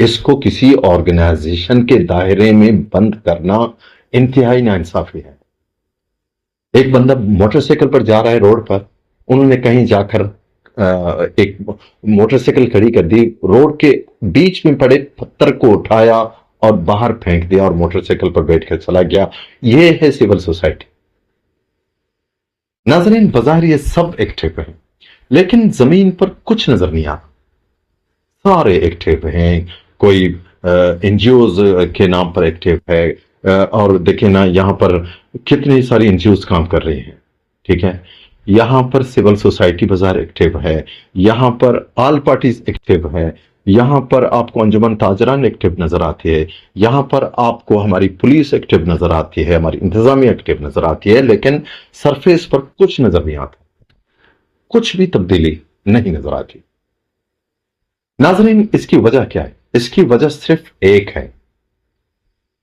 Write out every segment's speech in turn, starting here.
اس کو کسی آرگنائزیشن کے دائرے میں بند کرنا انتہائی ناانصافی ہے. ایک بندہ موٹر سائیکل پر جا رہا ہے روڈ پر، انہوں نے کہیں جا کر ایک موٹر سائیکل کھڑی کر دی، روڈ کے بیچ میں پڑے پتھر کو اٹھایا اور باہر پھینک دیا اور موٹر سائیکل پر بیٹھ کر چلا گیا. یہ ہے سول سوسائٹی. ناظرین، بظاہر یہ سب ایکٹیو ہیں، لیکن زمین پر کچھ نظر نہیں آتا. سارے ایکٹیو ہیں. کوئی این جی اوز کے نام پر ایکٹیو ہے، اور دیکھیں نا یہاں پر کتنی ساری این جی اوز کام کر رہی ہیں. ٹھیک ہے، یہاں پر سول سوسائٹی بازار ایکٹیو ہے، یہاں پر آل پارٹیز ایکٹیو ہے، یہاں پر آپ کو انجمن تاجران ایکٹیو نظر آتی ہے، یہاں پر آپ کو ہماری پولیس ایکٹیو نظر آتی ہے، ہماری انتظامیہ ایکٹیو نظر آتی ہے، لیکن سرفیس پر کچھ نظر نہیں آتا، کچھ بھی تبدیلی نہیں نظر آتی. ناظرین، اس کی وجہ کیا ہے؟ اس کی وجہ صرف ایک ہے.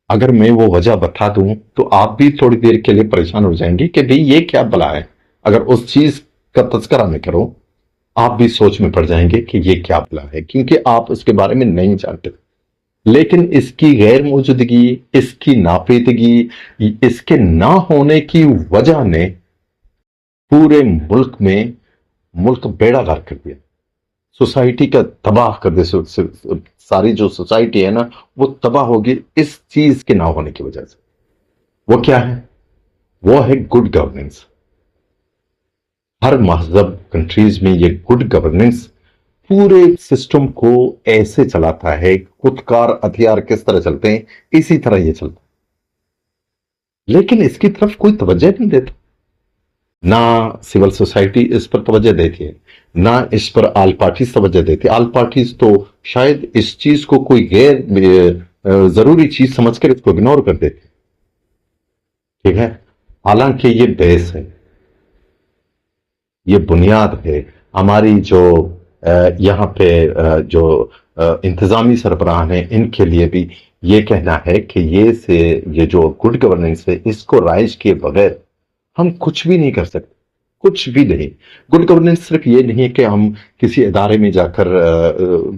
اگر میں وہ وجہ بتا دوں تو آپ بھی تھوڑی دیر کے لیے پریشان ہو جائیں گے کہ بھئی یہ کیا بلا ہے. اگر اس چیز کا تذکرہ میں کروں، آپ بھی سوچ میں پڑ جائیں گے کہ یہ کیا بلا ہے، کیونکہ آپ اس کے بارے میں نہیں جانتے. لیکن اس کی غیر موجودگی، اس کی ناپیدگی، اس کے نہ ہونے کی وجہ نے پورے ملک بیڑا غرق کر دیا. سوسائٹی کا تباہ کر دے. ساری جو سوسائٹی ہے نا وہ تباہ ہوگی اس چیز کے نہ ہونے کی وجہ سے. وہ کیا ہے؟ وہ ہے گڈ گورننس. ہر مہذب کنٹریز میں یہ گڈ گورننس پورے سسٹم کو ایسے چلاتا ہے. خودکار ہتھیار کس طرح چلتے ہیں اسی طرح یہ چلتا ہے، لیکن اس کی طرف کوئی توجہ نہیں دیتا. نہ سول سوسائٹی اس پر توجہ دیتی ہے، نہ اس پر آل پارٹیز توجہ دیتی ہے. آل پارٹیز تو شاید اس چیز کو کوئی غیر ضروری چیز سمجھ کر اس کو اگنور کر دیتی. ٹھیک ہے، حالانکہ یہ بیس ہے، یہ بنیاد ہے. ہماری جو یہاں پہ جو انتظامی سربراہ ہیں ان کے لیے بھی یہ کہنا ہے کہ یہ جو گڈ گورننس ہے اس کو رائج کیے بغیر ہم کچھ بھی نہیں کر سکتے، کچھ بھی نہیں. گڈ گورننس صرف یہ نہیں کہ ہم کسی ادارے میں جا کر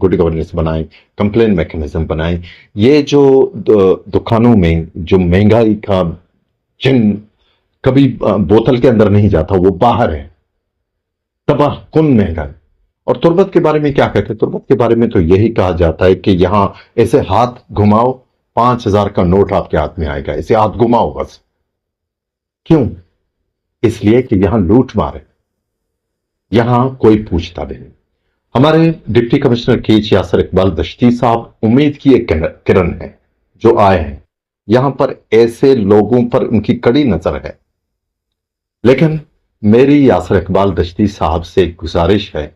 گڈ گورننس بنائیں، کمپلین میکنزم بنائیں. یہ جو دکانوں میں جو مہنگائی کا جن کبھی بوتل کے اندر نہیں جاتا وہ باہر ہے، تباہ کن مہنگائی. اور تربت کے بارے میں کیا کہتے ہیں؟ تربت کے بارے میں تو یہی کہا جاتا ہے کہ یہاں ایسے ہاتھ گھماؤ 5,000 کا نوٹ آپ کے ہاتھ میں آئے گا. ایسے ہاتھ گھماؤ بس. کیوں؟ اس لیے کہ یہاں لوٹ مار ہے، یہاں کوئی پوچھتا بھی نہیں. ہمارے deputy commissioner catch Yasir Iqbal دشتی صاحب امید کی ایک کرن ہے جو آئے ہیں. یہاں پر ایسے لوگوں پر ان کی کڑی نظر ہے، لیکن میری یاسر اقبال دشتی صاحب سے ایک گزارش ہے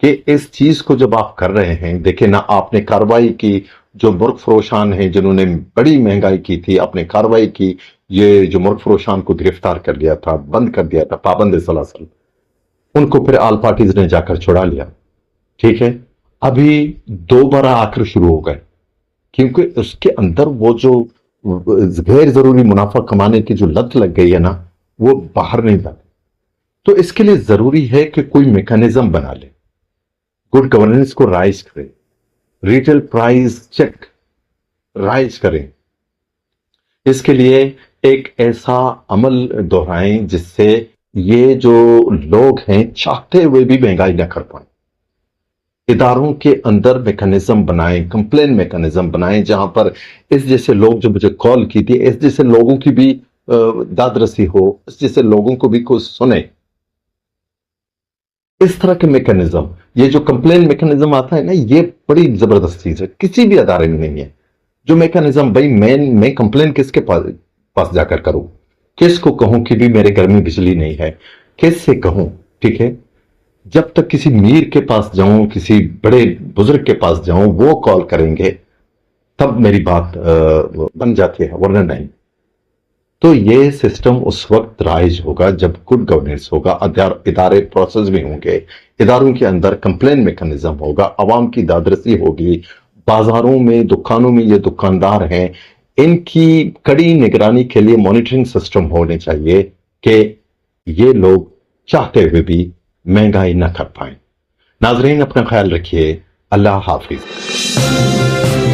کہ اس چیز کو جب آپ کر رہے ہیں، دیکھیں نا آپ نے کارروائی کی. جو مرغ فروشان ہیں جنہوں نے بڑی مہنگائی کی تھی، آپ نے کارروائی کی. یہ جو مرغ فروشان کو گرفتار کر لیا تھا، بند کر دیا تھا، پابند سلاسل، ان کو پھر آل پارٹیز نے جا کر چھڑا لیا. ٹھیک ہے، ابھی دوبارہ آخر شروع ہو گئے، کیونکہ اس کے اندر وہ جو غیر ضروری منافع کمانے کی جو لت لگ گئی ہے نا وہ باہر نہیں جاتی. تو اس کے لیے ضروری ہے کہ کوئی میکانزم بنا لے، گڈ گورننس کو رائز کرے، ریٹیل پرائز چیک رائز کریں. اس کے لیے ایک ایسا عمل دہرائیں جس سے یہ جو لوگ ہیں چاہتے ہوئے بھی مہنگائی نہ کر پائیں. اداروں کے اندر میکانزم بنائیں، کمپلین میکانزم بنائیں، جہاں پر اس جیسے لوگ جو مجھے کال کی تھی، اس جیسے لوگوں کی بھی داد رسی ہو، اس جیسے لوگوں کو بھی کوئی سنے. اس طرح کے میکانزم، یہ جو کمپلین میکانزم آتا ہے نا یہ بڑی زبردست چیز ہے، کسی بھی ادارے میں نہیں ہے. جو میکانزم بھائی میں کمپلین کس کے پاس جا کر کروں، کس کو کہوں کہ بھی میرے گھر میں بجلی نہیں ہے، کس سے کہوں؟ ٹھیک ہے، جب تک کسی میر کے پاس جاؤں، کسی بڑے بزرگ کے پاس جاؤں، وہ کال کریں گے تب میری بات بن جاتی ہے، ورنہ نہیں. تو یہ سسٹم اس وقت رائج ہوگا جب گڈ گورننس ہوگا، ادارے پروسیس بھی ہوں گے، اداروں کے اندر کمپلین میکانزم ہوگا، عوام کی دادرسی ہوگی. بازاروں میں، دکانوں میں یہ دکاندار ہیں، ان کی کڑی نگرانی کے لیے مانیٹرنگ سسٹم ہونے چاہیے کہ یہ لوگ چاہتے ہوئے بھی مہنگائی نہ کر پائیں. ناظرین، اپنا خیال رکھیے. اللہ حافظ.